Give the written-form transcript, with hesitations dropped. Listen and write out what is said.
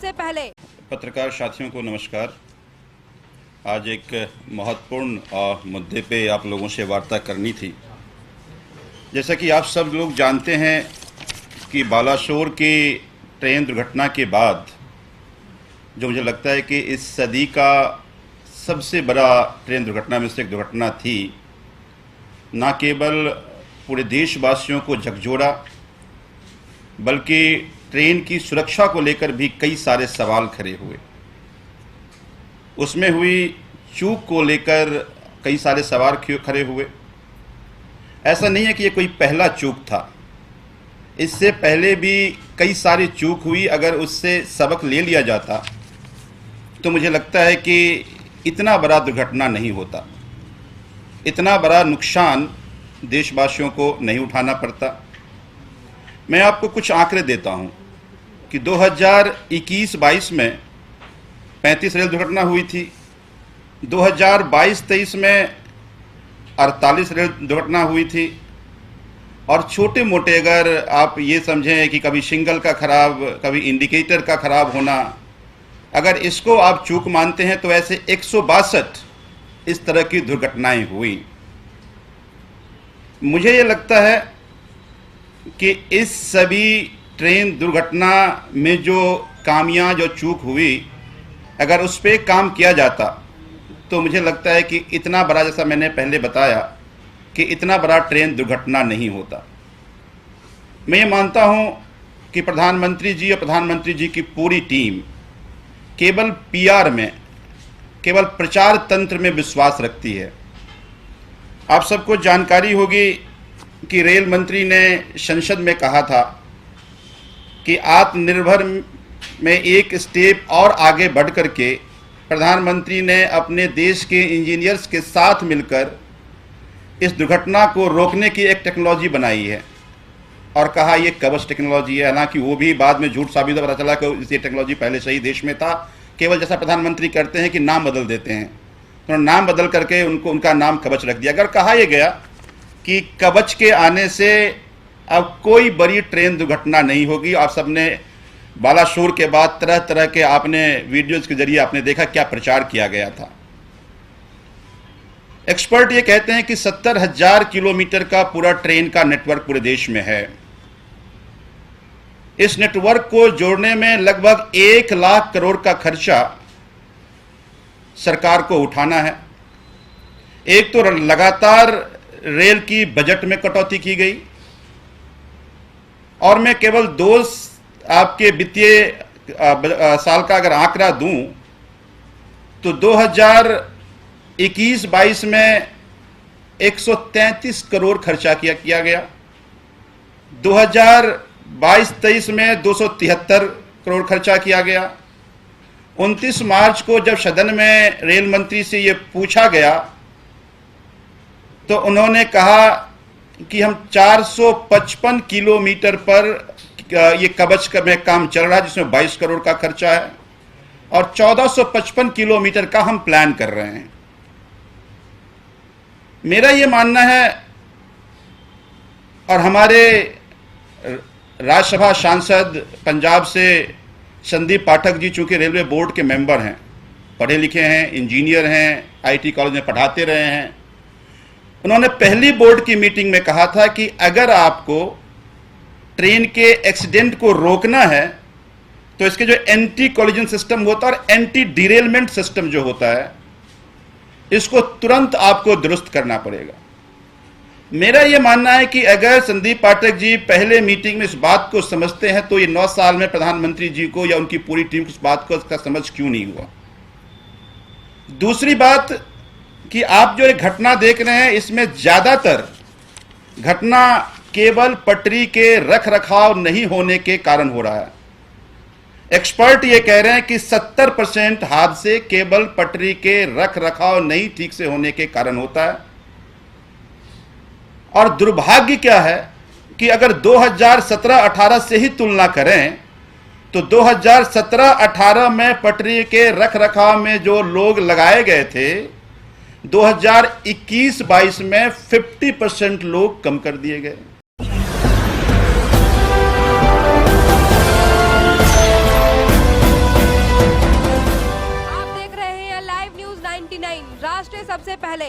सबसे पहले पत्रकार साथियों को नमस्कार। आज एक महत्वपूर्ण मुद्दे पे आप लोगों से वार्ता करनी थी। जैसा कि आप सब लोग जानते हैं कि बालासोर की ट्रेन दुर्घटना के बाद जो मुझे लगता है कि इस सदी का सबसे बड़ा ट्रेन दुर्घटना में से एक दुर्घटना थी, न केवल पूरे देशवासियों को झकझोरा बल्कि ट्रेन की सुरक्षा को लेकर भी कई सारे सवाल खड़े हुए। उसमें हुई चूक को लेकर कई सारे सवाल खड़े हुए। ऐसा नहीं है कि ये कोई पहला चूक था, इससे पहले भी कई सारी चूक हुई। अगर उससे सबक ले लिया जाता तो मुझे लगता है कि इतना बड़ा दुर्घटना नहीं होता, इतना बड़ा नुकसान देशवासियों को नहीं उठाना पड़ता। मैं आपको कुछ आंकड़े देता हूं कि 2021-22 में 35 रेल दुर्घटना हुई थी, 2022-23 में 48 रेल दुर्घटना हुई थी। और छोटे मोटे अगर आप ये समझें कि कभी सिग्नल का खराब, कभी इंडिकेटर का खराब होना, अगर इसको आप चूक मानते हैं तो ऐसे 162 इस तरह की दुर्घटनाएं हुई। मुझे ये लगता है कि इस सभी ट्रेन दुर्घटना में जो खामियां, जो चूक हुई, अगर उस पर काम किया जाता तो मुझे लगता है कि इतना बड़ा, जैसा मैंने पहले बताया, कि इतना बड़ा ट्रेन दुर्घटना नहीं होता। मैं ये मानता हूं कि प्रधानमंत्री जी और प्रधानमंत्री जी की पूरी टीम केवल पीआर में, केवल प्रचार तंत्र में विश्वास रखती है। आप सबको जानकारी होगी कि रेल मंत्री ने संसद में कहा था कि आत्मनिर्भर में एक स्टेप और आगे बढ़ करके प्रधानमंत्री ने अपने देश के इंजीनियर्स के साथ मिलकर इस दुर्घटना को रोकने की एक टेक्नोलॉजी बनाई है और कहा ये कवच टेक्नोलॉजी है। हालांकि वो भी बाद में झूठ साबित पता चला कि ये टेक्नोलॉजी पहले से ही देश में था। केवल जैसा प्रधानमंत्री करते हैं कि नाम बदल देते हैं, तो नाम बदल करके उनका नाम कवच रख दिया। अगर कहा यह गया कि कवच के आने से अब कोई बड़ी ट्रेन दुर्घटना नहीं होगी। आप सबने बालासोर के बाद तरह तरह के आपने वीडियोज के जरिए आपने देखा क्या प्रचार किया गया था। एक्सपर्ट ये कहते हैं कि 70,000 किलोमीटर का पूरा ट्रेन का नेटवर्क पूरे देश में है। इस नेटवर्क को जोड़ने में लगभग 1 लाख करोड़ का खर्चा सरकार को उठाना है। एक तो लगातार रेल की बजट में कटौती की गई, और मैं केवल आपके वित्तीय साल का अगर आंकड़ा दूं तो 2021-22 में 133 करोड़ खर्चा किया गया, 2022-23 में 273 करोड़ खर्चा किया गया। 29 मार्च को जब सदन में रेल मंत्री से ये पूछा गया तो उन्होंने कहा कि हम 455 किलोमीटर पर ये कवच में काम चल रहा है, जिसमें 22 करोड़ का खर्चा है, और 1455 किलोमीटर का हम प्लान कर रहे हैं। मेरा ये मानना है, और हमारे राज्यसभा सांसद पंजाब से संदीप पाठक जी चूंकि रेलवे बोर्ड के मेंबर हैं, पढ़े लिखे हैं, इंजीनियर हैं, आईटी कॉलेज में पढ़ाते रहे हैं, उन्होंने पहली बोर्ड की मीटिंग में कहा था कि अगर आपको ट्रेन के एक्सीडेंट को रोकना है तो इसके जो एंटी कोलिजन सिस्टम होता है और एंटी डिरेलमेंट सिस्टम जो होता है, इसको तुरंत आपको दुरुस्त करना पड़ेगा। मेरा यह मानना है कि अगर संदीप पाठक जी पहले मीटिंग में इस बात को समझते हैं तो ये 9 साल में प्रधानमंत्री जी को या उनकी पूरी टीम को इस बात को इसका समझ क्यों नहीं हुआ। दूसरी बात कि आप जो एक घटना देख रहे हैं, इसमें ज्यादातर घटना केवल पटरी के रख रखाव नहीं होने के कारण हो रहा है। एक्सपर्ट ये कह रहे हैं कि 70% हादसे केवल पटरी के रख रखाव नहीं ठीक से होने के कारण होता है। और दुर्भाग्य क्या है कि अगर 2017-18 से ही तुलना करें तो 2017-18 में पटरी के रख रखाव में जो लोग लगाए गए थे, 2021-22 में 50% लोग कम कर दिए गए। राष्ट्र सबसे पहले।